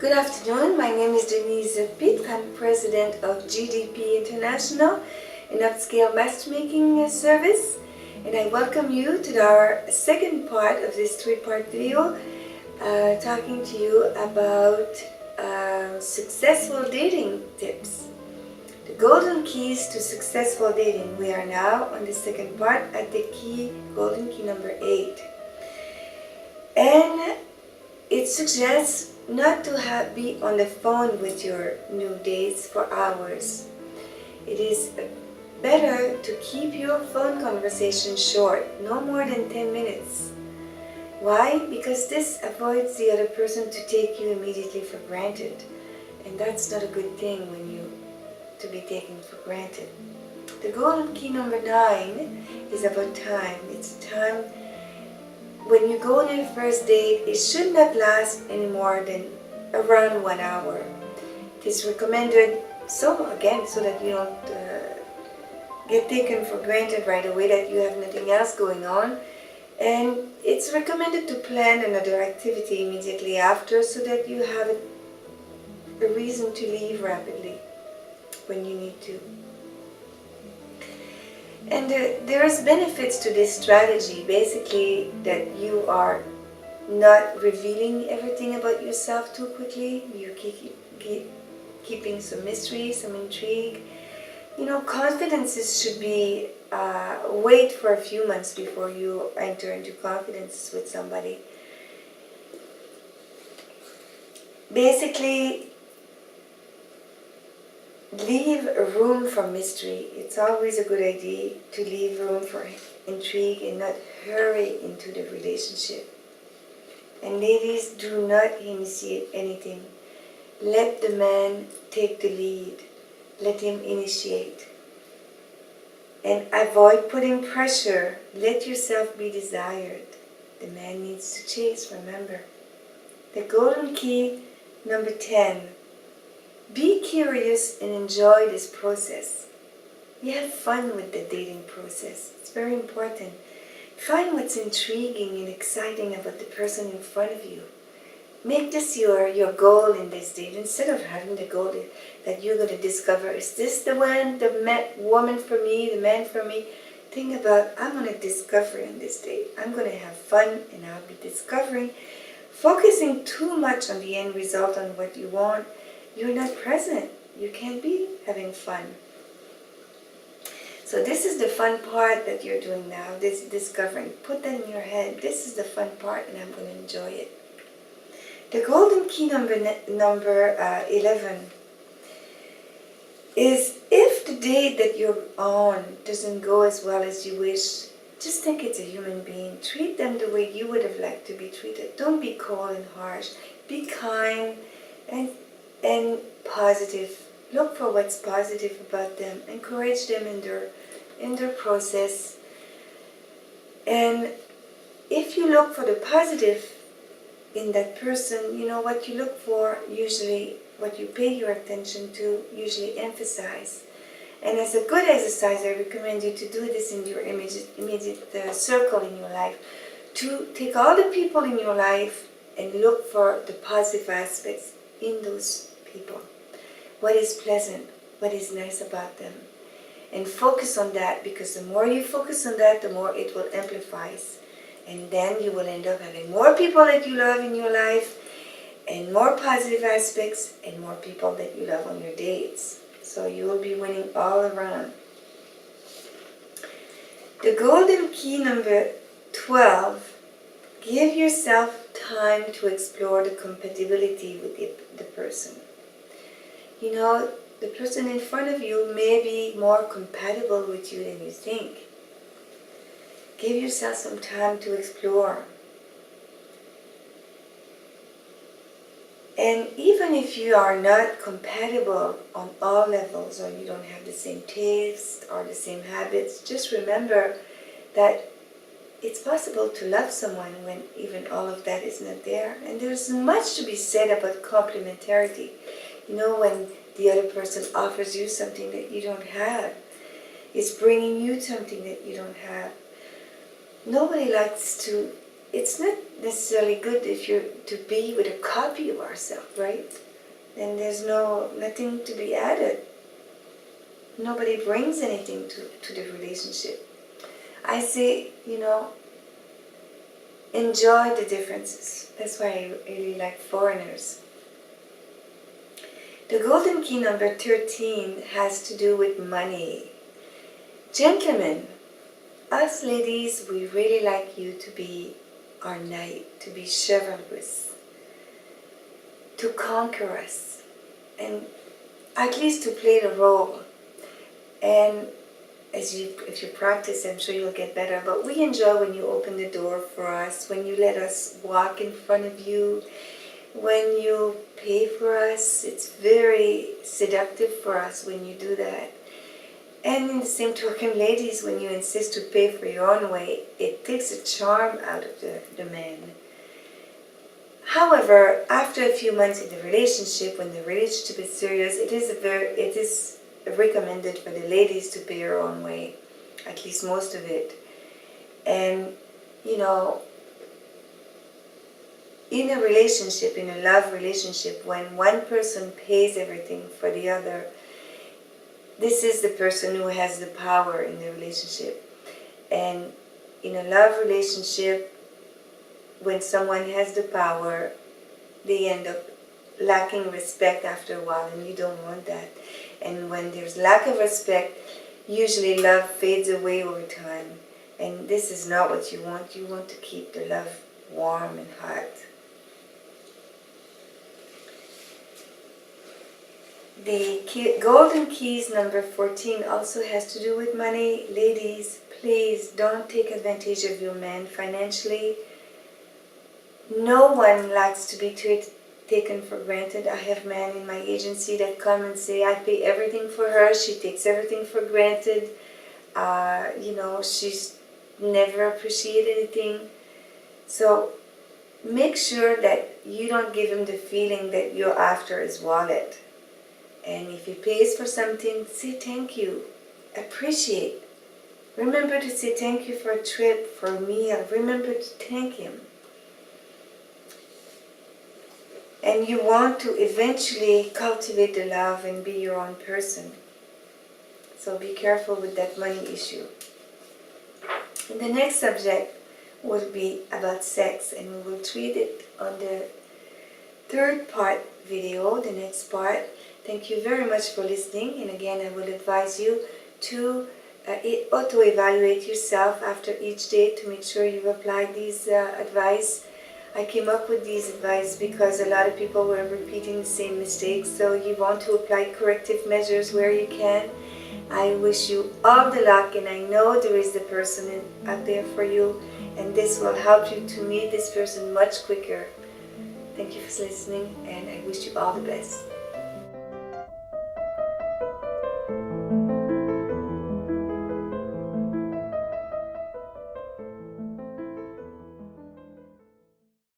Good afternoon, my name is Denise Pitt. I'm president of GDP International, an upscale matchmaking service, and I welcome you to our second part of this three-part video talking to you about successful dating tips. The golden keys to successful dating. We are now on the second part at the golden key number 8. And it suggests not to be on the phone with your new dates for hours. It is better to keep your phone conversation short, no more than 10 minutes. Why? Because this avoids the other person to take you immediately for granted. And that's not a good thing when you to be taken for granted. The golden key number 9 is about time. It's time. When you go on your first date, it should not last any more than around 1 hour. It is recommended, so that you don't get taken for granted right away, that you have nothing else going on. And it's recommended to plan another activity immediately after so that you have a reason to leave rapidly when you need to. And there's benefits to this strategy, basically that you are not revealing everything about yourself too quickly. You keeping some mystery, some intrigue. You know, confidences should be, wait for a few months before you enter into confidence with somebody. Basically, leave room for mystery. It's always a good idea to leave room for intrigue and not hurry into the relationship. And ladies, do not initiate anything. Let the man take the lead. Let him initiate. And avoid putting pressure. Let yourself be desired. The man needs to chase, remember. The golden key, number 10. Be curious and enjoy this process. You have fun with the dating process. It's very important. Find what's intriguing and exciting about the person in front of you. Make this your goal in this date. Instead of having the goal that you're going to discover, is this the one, the woman for me, the man for me? Think about, I'm going to discover in this date. I'm going to have fun and I'll be discovering. Focusing too much on the end result, on what you want, you're not present. You can't be having fun. So this is the fun part that you're doing now, this discovering. Put that in your head. This is the fun part and I'm going to enjoy it. The golden key number 11 is, if the date that you're on doesn't go as well as you wish, just think it's a human being. Treat them the way you would have liked to be treated. Don't be cold and harsh. Be kind and positive. Look for what's positive about them. Encourage them in their process. And if you look for the positive in that person, you know what you look for, usually what you pay your attention to, usually emphasize. And as a good exercise, I recommend you to do this in your immediate circle in your life. To take all the people in your life and look for the positive aspects in those people. What is pleasant, what is nice about them. And focus on that, because the more you focus on that, the more it will amplify. And then you will end up having more people that you love in your life, and more positive aspects, and more people that you love on your dates. So you will be winning all around. The golden key number 12. Give yourself time to explore the compatibility with the person. You know, the person in front of you may be more compatible with you than you think. Give yourself some time to explore. And even if you are not compatible on all levels, or you don't have the same taste or the same habits, just remember that it's possible to love someone when even all of that is not there. And there's much to be said about complementarity. You know, when the other person offers you something that you don't have, it's bringing you something that you don't have. Nobody likes to it's not necessarily good if you're to be with a copy of ourselves, right? Then there's nothing to be added. Nobody brings anything to the relationship. I say, enjoy the differences. That's why I really like foreigners. The golden key number 13 has to do with money. Gentlemen, us ladies, we really like you to be our knight, to be chivalrous, to conquer us, and at least to play the role. And if you practice, I'm sure you'll get better. But we enjoy when you open the door for us, when you let us walk in front of you, when you pay for us. It's very seductive for us when you do that. And in the same token, ladies, when you insist to pay for your own way, it takes the charm out of the man. However, after a few months in the relationship, when the relationship is serious, it is recommended for the ladies to pay your own way, at least most of it. And in a relationship, in a love relationship, when one person pays everything for the other, this is the person who has the power in the relationship. And in a love relationship, when someone has the power, they end up lacking respect after a while, and you don't want that. And when there's lack of respect, usually love fades away over time. And this is not what you want. You want to keep the love warm and hot. The golden keys number 14 also has to do with money. Ladies, please don't take advantage of your man financially. No one likes to be taken for granted. I have men in my agency that come and say, I pay everything for her, she takes everything for granted, she's never appreciate anything. So make sure that you don't give him the feeling that you're after his wallet. And if he pays for something, say thank you. Appreciate. Remember to say thank you for a trip, for a meal. Remember to thank him. And you want to eventually cultivate the love and be your own person. So be careful with that money issue. And the next subject will be about sex, and we will treat it on the third part video, the next part. Thank you very much for listening, and again I will advise you to auto-evaluate yourself after each date to make sure you apply these advice. I came up with these advice because a lot of people were repeating the same mistakes, so you want to apply corrective measures where you can. I wish you all the luck, and I know there is the person out there for you, and this will help you to meet this person much quicker. Thank you for listening, and I wish you all the best.